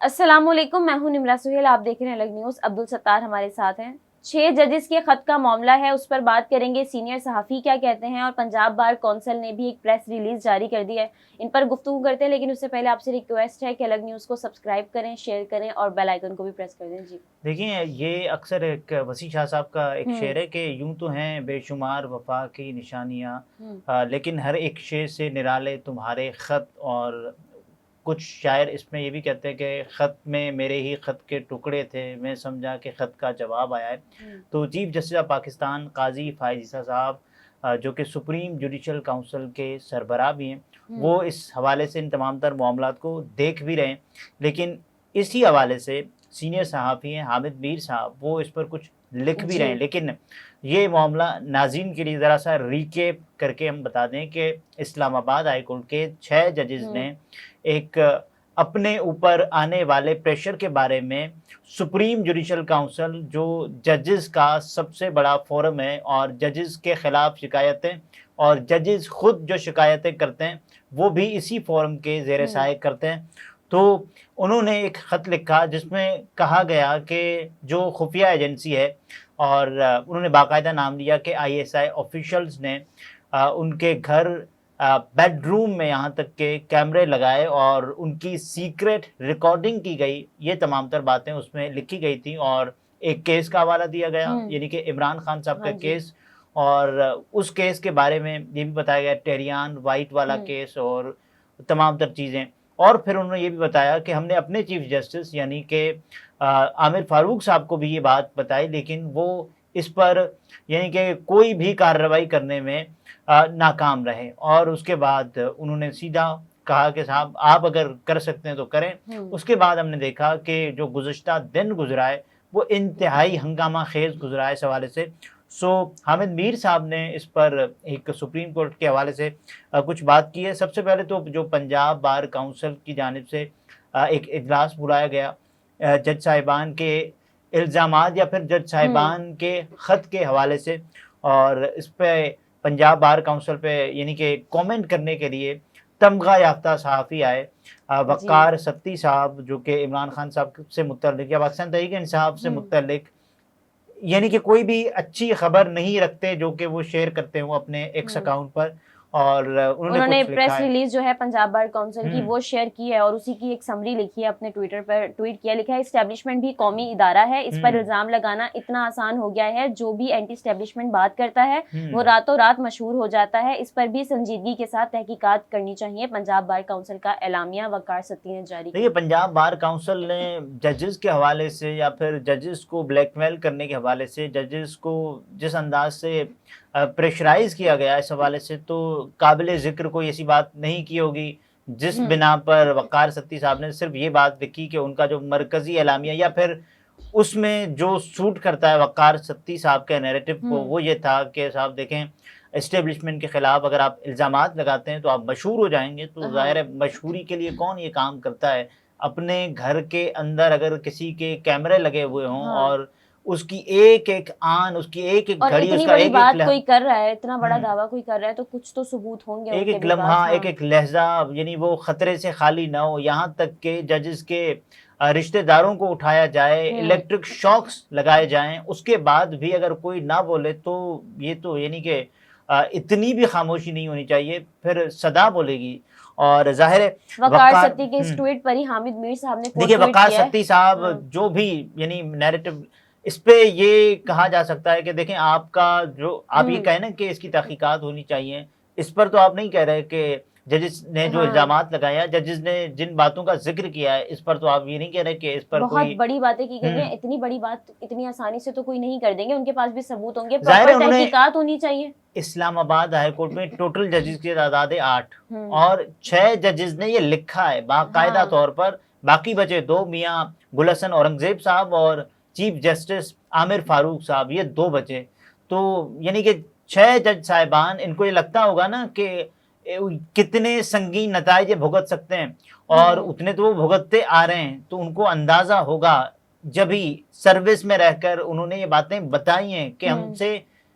अस्सलामुअलैकुम, मैं हूं निमरा सुहेल। आप देख रहे हैं अलग न्यूज़। अब्दुल सत्तार हमारे साथ हैं। 6 जजेस के खत का मामला है, उस पर बात करेंगे। सीनियर सहाफ़ी क्या कहते हैं, और पंजाब बार कौंसिल ने भी एक प्रेस रिलीज जारी कर दी है। इन पर गुफ्तगू करते हैं, लेकिन उससे पहले आपसे रिक्वेस्ट है कि अलग न्यूज़ को सब्सक्राइब करें, शेयर करें और बेल आइकन को भी प्रेस कर दें। जी। देखिए, ये अक्सर एक वसी शाह साहब का एक हम्म। शेर है कि यूं तो हैं बेशुमार वफा की निशानियाँ, हम्म। लेकिन हर एक शेर से निराले तुम्हारे ख़त। और कुछ शायर इसमें ये भी कहते हैं कि ख़त में मेरे ही ख़त के टुकड़े थे, मैं समझा कि ख़त का जवाब आया है। हम्म। तो chief justice of Pakistan Qazi Faiz ईसा साहब, जो कि सुप्रीम जुडिशल काउंसिल के सरबराह भी हैं, हम्म। वो इस हवाले से इन तमाम तर मामलात को देख भी रहे हैं। लेकिन इसी हवाले से सीनियर सहाफ़ी हैं हामिद मीर साहब, वो इस पर कुछ लिख भी जी। रहे हैं। लेकिन ये मामला नाज़रीन के लिए ज़रा सा रीकैप करके हम बता दें कि इस्लामाबाद हाई कोर्ट के 6 जजेस हम्म। ने एक अपने ऊपर आने वाले प्रेशर के बारे में सुप्रीम जुडिशल काउंसिल, जो जजेस का सबसे बड़ा फोरम है और जजेस के ख़िलाफ़ शिकायतें और जजेस खुद जो शिकायतें करते हैं वो भी इसी फोरम के ज़ेर साए करते हैं। तो उन्होंने एक ख़त लिखा जिसमें कहा गया कि जो खुफिया एजेंसी है, और उन्होंने बाकायदा नाम लिया कि आईएसआई ऑफिशियल्स ने उनके घर बेडरूम में यहाँ तक के कैमरे लगाए और उनकी सीक्रेट रिकॉर्डिंग की गई। ये तमाम तर बातें उसमें लिखी गई थी और एक केस का हवाला दिया गया, यानी कि इमरान खान साहब का हाँ जी। केस। और उस केस के बारे में ये भी बताया गया, टेरियान वाइट वाला केस और तमाम तर चीज़ें। और फिर उन्होंने ये भी बताया कि हमने अपने चीफ जस्टिस यानी कि आमिर फारूक साहब को भी ये बात बताई, लेकिन वो इस पर यानी कि कोई भी कार्रवाई करने में नाकाम रहे। और उसके बाद उन्होंने सीधा कहा कि साहब आप अगर कर सकते हैं तो करें। उसके बाद हमने देखा कि जो गुज़श्ता दिन गुजरा है वो इंतहाई हंगामा खेज गुजरा है इस हवाले से। सो हामिद मीर साहब ने इस पर एक सुप्रीम कोर्ट के हवाले से कुछ बात की है। सबसे पहले तो जो पंजाब बार काउंसिल की जानिब से एक इजलास बुलाया गया जज साहिबान के इल्ज़ामात या फिर जज साहिबान के ख़त के हवाले से, और इस पे पंजाब बार काउंसिल पे यानी कि कमेंट करने के लिए तमगा याफ्ता सहाफ़ी आए, जी। वक़ार सत्ती साहब, जो कि इमरान खान साहब से मुतल्लिक़ या पाकिस्तान तहरीक-ए-इंसाफ से मुतल्लिक़ यानी कि कोई भी अच्छी खबर नहीं रखते जो कि वो शेयर करते हो अपने एक्स अकाउंट पर। और उन्होंने उन्होंने कुछ लिखा प्रेस है। रिलीज जो है पंजाब बार काउंसिल की वो शेयर की है और उसी की एक समरी लिखी है, अपने ट्विटर पर ट्वीट किया। लिखा है, इस्टेब्लिशमेंट भी कौमी इदारा है, इस पर इल्जाम लगाना इतना आसान हो गया है। जो भी एंटी इस्टेब्लिशमेंट बात करता है वो रातों रात मशहूर हो जाता है। इस पर भी संजीदगी के साथ तहकीकात करनी चाहिए। पंजाब बार काउंसिल का एलामिया वकार सत्ती ने जारी देखिए, किया। पंजाब बार काउंसिल ने जजेस के हवाले से या फिर जजेस को ब्लैकमेल करने के हवाले से, जजेस को जिस अंदाज से प्रेशराइज किया गया इस हवाले से, तो काबिल ज़िक्र कोई ऐसी बात नहीं की होगी। जिस बिना पर वकार सत्ती साहब ने सिर्फ ये बात लिखी कि उनका जो मरकज़ी एलामिया या फिर उसमें जो सूट करता है वकार सत्ती साहब के नैरेटिव को, वो ये था कि साहब देखें, एस्टेब्लिशमेंट के खिलाफ अगर आप इल्ज़ामात लगाते हैं तो आप मशहूर हो जाएंगे। तो ज़ाहिर है मशहूरी के लिए कौन ये काम करता है। अपने घर के अंदर अगर किसी के कैमरे लगे हुए हों और उसकी एक एक आन, उसकी एक एक और घड़ी, इतनी उसका बड़ी एक बात एक कोई कर रहा है, इतना बड़ा दावा कोई कर रहा है, तो कुछ तो सबूत होंगे एक उनके एक भी पास। लम्हा, एक एक लहजा, यानी वो खतरे से खाली ना हो। यहाँ तक के जजेस के रिश्तेदारों को उठाया जाए, इलेक्ट्रिक शॉक्स लगाए जाएं, उसके बाद भी अगर कोई ना बोले तो ये तो यानी कि इतनी भी खामोशी नहीं होनी चाहिए, फिर सदा बोलेगी। और जाहिर है वकार सत्ती के इस ट्वीट पर ही हामिद मीर साहब ने देखिए, ट्वीट वकार किया है। सत्ती साहब जो भी यानी नैरेटिव, इस पे ये कहा जा सकता है कि देखें, आपका जो आप ये कहें ना कि इसकी तहकीकात होनी चाहिए, इस पर तो आप नहीं कह रहे कि जजेस ने जो इल्जामात लगाया, जजेस ने जिन बातों का जिक्र किया है, इस पर तो आप ये नहीं कह रहे कि इस पर बहुत कोई बड़ी बातें की गई हैं। इतनी बड़ी बात इतनी आसानी से तो कोई नहीं कर देंगे, उनके पास भी सबूत होंगे, प्रॉपर तहकीकात होनी चाहिए। इस्लामाबाद हाई कोर्ट में टोटल जजेस की तादाद है 8 और 6 जजेस ने ये लिखा है बाकायदा तौर पर। बाकी बचे 2, मियाँ गुलहसन औरंगजेब साहब और चीफ जस्टिस आमिर फारूक साहब, ये 2 बचे। तो यानी कि 6 जज साहिबान, इनको ये लगता होगा ना कि कितने संगीन नताइज ये भुगत सकते हैं, और उतने तो वो भुगतते आ रहे हैं। तो उनको अंदाजा होगा, जब ही सर्विस में रहकर उन्होंने ये बातें बताई हैं कि हमसे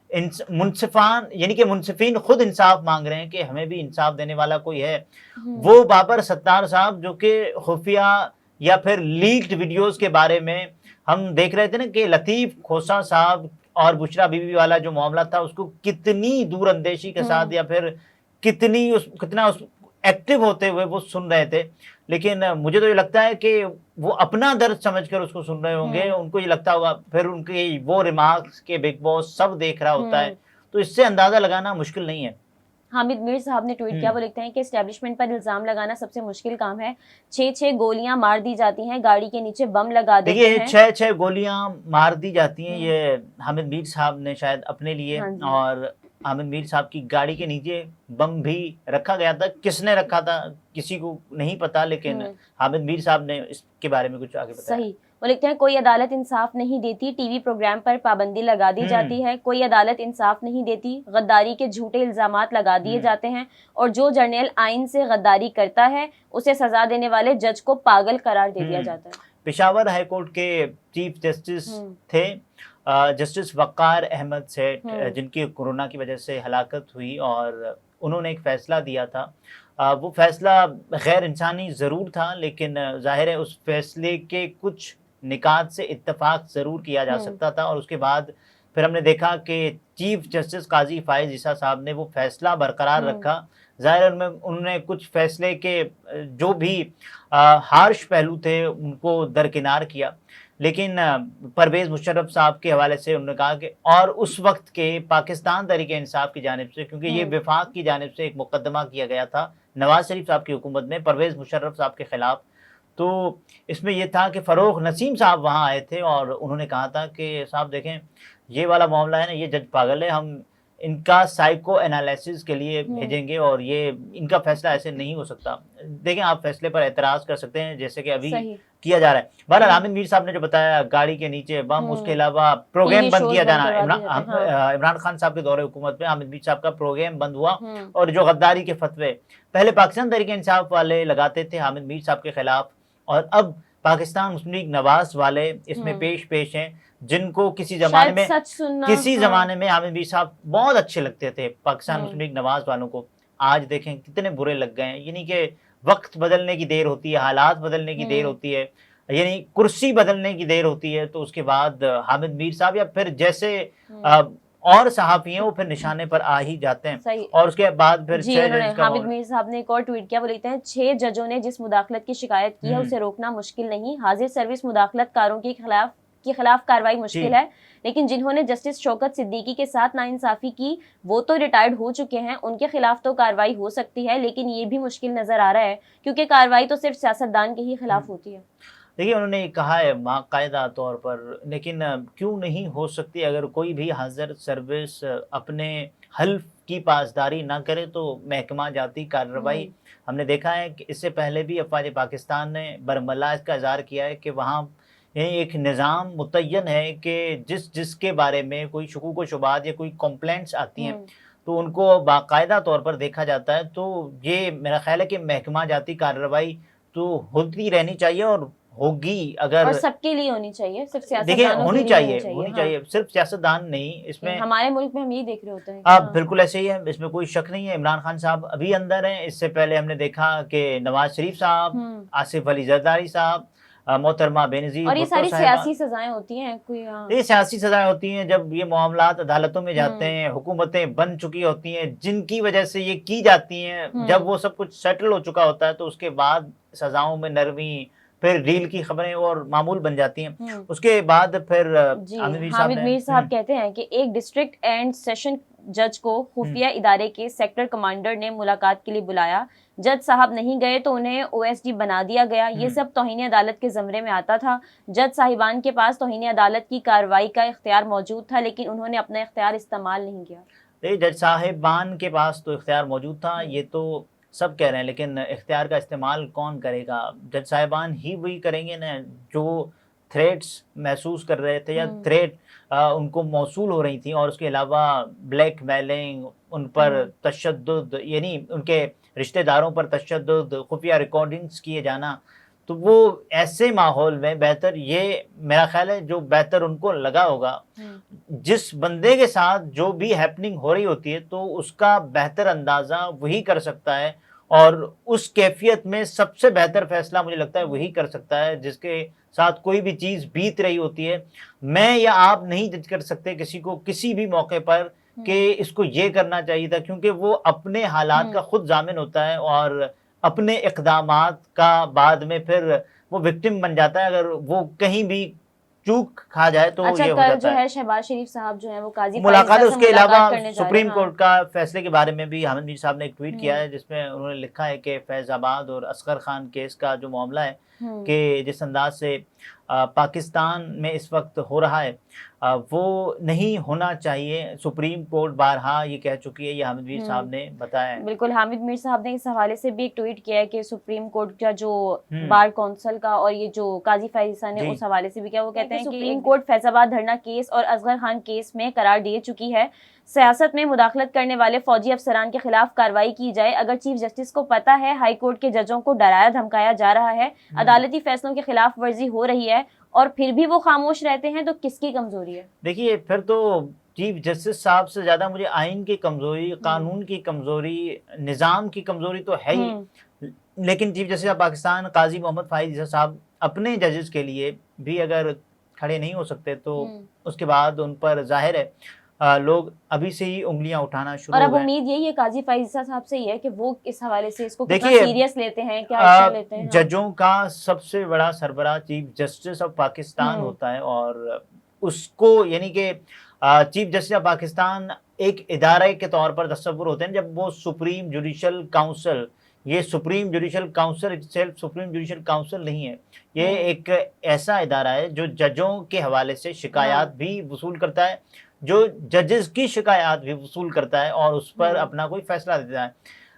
मुनसिफान यानी कि मुनसिफीन खुद इंसाफ मांग रहे हैं कि हमें भी इंसाफ देने वाला कोई है। वो बाबर सत्तार साहब, जो कि खुफिया या फिर लीक्ड वीडियोस के बारे में हम देख रहे थे ना कि लतीफ खोसा साहब और बुशरा बीबी वाला जो मामला था उसको कितनी दूरअंदेशी के साथ या फिर कितना उस एक्टिव होते हुए वो सुन रहे थे। लेकिन मुझे तो ये लगता है कि वो अपना दर्द समझकर उसको सुन रहे होंगे, उनको ये लगता होगा, फिर उनके वो रिमार्क्स के बिग बॉस सब देख रहा होता है, तो इससे अंदाजा लगाना मुश्किल नहीं है। हामिद मीर साहब ने ट्वीट किया, वो लिखते हैं कि एस्टेब्लिशमेंट पर इल्जाम लगाना सबसे मुश्किल काम है। 6 गोलियां मार दी जाती हैं, गाड़ी के नीचे बम लगा देते हैं। 6 गोलियां मार दी जाती हैं, ये हामिद मीर साहब ने शायद अपने लिए, और हामिद मीर साहब की गाड़ी के नीचे बम भी रखा गया था। किसने रखा था किसी को नहीं पता, लेकिन हामिद मीर साहब ने इसके बारे में कुछ आगे बताया। सही, वो लिखते हैं कोई अदालत इंसाफ नहीं देती, टीवी प्रोग्राम पर पाबंदी लगा दी जाती है, कोई अदालत इंसाफ नहीं देती, गद्दारी के झूठे इल्जामात लगा दिए जाते हैं, और जो जर्नल आइन से गद्दारी करता है उसे सजा देने वाले जज को पागल करार दे दिया जाता है। पेशावर हाईकोर्ट के चीफ जस्टिस थे जस्टिस वक़ार अहमद सेठ, जिनकी कोरोना की वजह से हलाकत हुई, और उन्होंने एक फैसला दिया था। वो फैसला गैर इंसानी ज़रूर था, लेकिन जाहिर है उस फैसले के कुछ निकात से इत्तेफाक ज़रूर किया जा सकता था। और उसके बाद फिर हमने देखा कि चीफ जस्टिस काजी फाइज ईसा साहब ने वो फैसला बरकरार रखा। ज़ाहिर है उन्होंने कुछ फैसले के जो भी हार्श पहलू थे उनको दरकिनार किया, लेकिन परवेज़ मुशर्रफ साहब के हवाले से उन्होंने कहा कि, और उस वक्त के पाकिस्तान तहरीक इंसाफ की जानिब से, क्योंकि ये विफाक की जानिब से एक मुकदमा किया गया था नवाज शरीफ साहब की हुकूमत में परवेज़ मुशर्रफ साहब के खिलाफ, तो इसमें यह था कि फ़रोख नसीम साहब वहाँ आए थे और उन्होंने कहा था कि साहब देखें ये वाला मामला है ना, ये जज पागल है, हम इनका साइको एनालिसिस के लिए भेजेंगे और ये इनका फैसला ऐसे नहीं हो सकता। देखें आप फैसले पर एतराज़ कर सकते हैं जैसे कि अभी किया जा रहा है। बहरहाल हामिद मीर साहब ने जो बताया गाड़ी के नीचे बम, उसके अलावा प्रोग्राम बंद किया जाना, इमरान खान साहब के दौरे हुकूमत में हामिद मीर साहब का प्रोग्राम बंद हुआ, और जो गद्दारी के फतवे पहले पाकिस्तान तहरीक इंसाफ वाले लगाते थे हामिद मीर साहब के खिलाफ, और अब पाकिस्तान मुस्लिम लीग नवाज वाले इसमें पेश हैं, जिनको किसी ज़माने में हामिद मीर साहब बहुत अच्छे लगते थे पाकिस्तान मुस्लिम लीग नवाज वालों को, आज देखें कितने बुरे लग गए हैं। यानी कि वक्त बदलने की देर होती है, हालात बदलने की देर होती है, यानी कुर्सी बदलने की देर होती है, तो उसके बाद हामिद मीर साहब या फिर जैसे और सहाफ़ी हैं वो फिर निशाने पर आ ही जाते हैं। और उसके बाद फिर हामिद मीर साहब ने एक और ट्वीट किया, वो लिखते हैं 6 जजों ने जिस मुदाखलत की शिकायत की है उसे रोकना मुश्किल नहीं, हाजिर सर्विस मुदाखलतकारों के खिलाफ कार्रवाई मुश्किल है, लेकिन जिन्होंने जस्टिस शौकत सिद्दीकी के साथ नाइंसाफी की वो तो रिटायर्ड हो चुके हैं, उनके खिलाफ तो कार्रवाई हो सकती है, लेकिन ये भी मुश्किल नजर आ रहा है क्योंकि कार्रवाई तो सिर्फ सियासतदान के ही खिलाफ होती है। देखिए उन्होंने कहा है बाकायदा तौर पर, लेकिन क्यों नहीं हो सकती? अगर कोई भी हाजिर सर्विस अपने हल्फ की पासदारी ना करे तो महकमा जाती कार्रवाई, हमने देखा है कि इससे पहले भी अफवाज पाकिस्तान ने बरमला इसका इज़हार किया है कि वहाँ एक निज़ाम मुतय्यन है कि जिसके बारे में कोई शुकूक व शुबात या कोई कंप्लेंट्स आती हैं तो उनको बाकायदा तौर पर देखा जाता है। तो ये मेरा ख्याल है कि महकमा जाती कार्रवाई तो होती रहनी चाहिए और होगी, अगर और सबके लिए होनी चाहिए, सिर्फ देखिए होनी चाहिए, सिर्फ सियासतदान नहीं। इसमें हमारे मुल्क में हम यही देख रहे होते हैं। आप बिल्कुल ऐसे ही है, इसमें कोई शक नहीं है। इमरान खान साहब अभी अंदर हैं, इससे पहले हमने देखा कि नवाज शरीफ साहब, आसिफ अली जरदारी साहब, मोहतरमा बेनज़ीर, और ये सारी सियासी सजाएं होती हैं। ये सियासी सजाएं होती हैं जब ये मामलात अदालतों में जाते हैं, हुकूमतें बन चुकी होती हैं जिनकी वजह से ये की जाती हैं, जब वो सब कुछ सेटल हो चुका होता है तो उसके बाद सजाओं में नरमी, फिर डील की खबरें और मामूल बन जाती हैं। उसके बाद फिर हामिद मीर साहब कहते हैं कि एक डिस्ट्रिक्ट एंड सेशन जज को खुफिया इदारे के सेक्टर कमांडर ने मुलाकात के लिए बुलाया, जज साहब नहीं गए तो उन्हें ओएसडी बना दिया गया। ये सब तौहीन अदालत के ज़मरे में आता था। जज साहिबान के पास तौहीन अदालत की कार्रवाई का इख्तियार मौजूद था, लेकिन उन्होंने अपना इख्तियार इस्तेमाल नहीं किया। जज साहिबान के पास तो इख्तियार मौजूद था, ये तो सब कह रहे हैं, लेकिन इख्तियार का इस्तेमाल कौन करेगा? जज साहिबान ही वही करेंगे ना जो थ्रेट्स महसूस कर रहे थे या थ्रेट उनको मौसूल हो रही थी, और उसके अलावा ब्लैक मेलिंग, उन पर तशद्दुद, यानी उनके रिश्तेदारों पर तशद्दुद, खुफिया रिकॉर्डिंग्स किए जाना, तो वो ऐसे माहौल में बेहतर, ये मेरा ख्याल है जो बेहतर उनको लगा होगा, जिस बंदे के साथ जो भी हैपनिंग हो रही होती है तो उसका बेहतर अंदाज़ा वही कर सकता है, और उस कैफियत में सबसे बेहतर फैसला मुझे लगता है वही कर सकता है जिसके साथ कोई भी चीज़ बीत रही होती है। मैं या आप नहीं जज कर सकते किसी को किसी भी मौके पर कि इसको ये करना चाहिए था, क्योंकि वो अपने हालात का खुद जामिन होता है और अपने इक़दामात का बाद में फिर वो विक्टिम बन जाता है। अगर वो कहीं भी चूक खा जाए तो अच्छा, ये हो कल जाता जो है। है शहबाज शरीफ साहब जो है वो काजी मुलाकात है, फाइज़ उसके से अलावा मुलाकात करने जा रहे सुप्रीम हैं। कोर्ट का फैसले के बारे में भी हामिद मीर साहब ने एक ट्वीट किया है जिसमें उन्होंने लिखा है कि फैज़ाबाद और असगर खान केस का जो मामला है कि जिस अंदाज से पाकिस्तान में इस वक्त हो रहा है वो नहीं होना चाहिए। सुप्रीम कोर्ट बारहा ये कह चुकी है, ये हामिद मीर साहब ने बताया है। बिल्कुल, हामिद मीर साहब ने इस हवाले से भी एक ट्वीट किया है कि सुप्रीम कोर्ट का जो बार काउंसिल का और ये जो काजी फाइज़ा ने उस हवाले से भी किया, वो कहते हैं कि सुप्रीम कोर्ट फैज़ाबाद धरना केस और असगर खान केस में करार दे चुकी है सियासत में मुदाखलत करने वाले फौजी अफसरान के खिलाफ कार्रवाई की जाए। अगर चीफ जस्टिस को पता है हाई कोर्ट के जजों को डराया धमकाया जा रहा है, अदालती फैसलों की खिलाफ वर्जी हो रही है और फिर भी वो खामोश रहते हैं, तो किसकी कमजोरी है? देखिए, फिर तो चीफ जस्टिस साहब से ज्यादा मुझे आइन की कमजोरी, कानून की कमजोरी, निज़ाम की कमजोरी तो है ही। लेकिन चीफ जस्टिस ऑफ पाकिस्तान काजी मोहम्मद फाइज साहब अपने जजेस के लिए भी अगर खड़े नहीं हो सकते तो उसके बाद उन पर जाहिर है लोग अभी से ही उंगलियां उठाना शुरू और हो अब गए। उम्मीद यही है काजी फाइज़ा साहब से ही है कि वो इस हवाले से इसको कितना देखिए, सीरियस लेते हैं, क्या एक्शन लेते हैं। जजों का सबसे बड़ा सरबराह चीफ जस्टिस ऑफ पाकिस्तान होता है और उसको यानी कि चीफ जस्टिस ऑफ पाकिस्तान एक इदारे के तौर पर तस्वुर होते हैं जब वो सुप्रीम जुडिशल काउंसिल, ये supreme judicial council itself supreme judicial council नहीं है, ये एक ऐसा इदारा है जो जजों के हवाले से शिकायत भी वसूल करता है, जो जजेस की शिकायत भी वसूल करता है और उस पर अपना कोई फैसला देता है।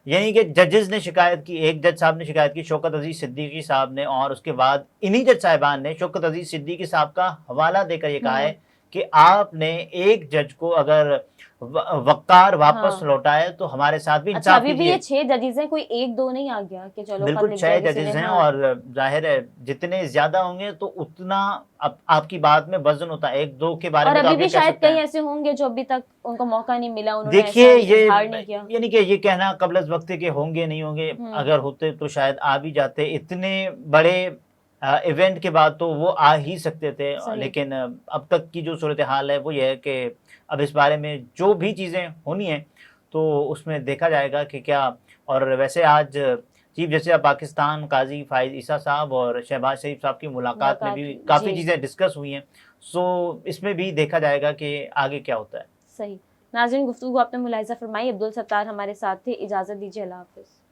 यानी कि जजेस ने शिकायत की, एक जज साहब ने शिकायत की शौकत अजीज सिद्दीकी साहब ने, और उसके बाद इन्हीं जज साहिबान ने शौकत अजीज सिद्दीकी साहब का हवाला देकर ये कहा है कि आपने एक जज को अगर वक़ार वापस लौटाए तो हमारे साथ भी इंसाफ कीजिए। अभी भी ये 6 जजेस हैं, कोई एक दो नहीं आ गया कि चलो बिल्कुल 6 जजेस हैं और जाहिर है जितने ज्यादा होंगे तो उतना आपकी बात में वजन होता है। एक दो के बारे में और अभी भी शायद कई ऐसे होंगे जो अभी तक उनको मौका नहीं मिला, उन्होंने देखिए ये नहीं किया। यानी कि ये कहना कबल वक्त के होंगे नहीं होंगे, अगर होते तो शायद आ भी जाते। इतने बड़े इवेंट के बाद तो वो आ ही सकते थे, लेकिन अब तक की जो सूरत हाल है वो ये है कि अब इस बारे में जो भी चीज़ें होनी हैं तो उसमें देखा जाएगा कि क्या। और वैसे आज चीफ जस्टिस ऑफ पाकिस्तान काजी फाइज ईसा साहब और शहबाज शरीफ साहब की मुलाकात में भी काफ़ी चीज़ें डिस्कस हुई हैं, सो इसमें भी देखा जाएगा कि आगे क्या होता है। सही नाज़रीन, गुफ्तगू आपने मुलाहिज़ा फरमाई। अब्दुल सत्तार हमारे साथ थे, इजाज़त दीजिए, अल्लाह हाफ़िज़।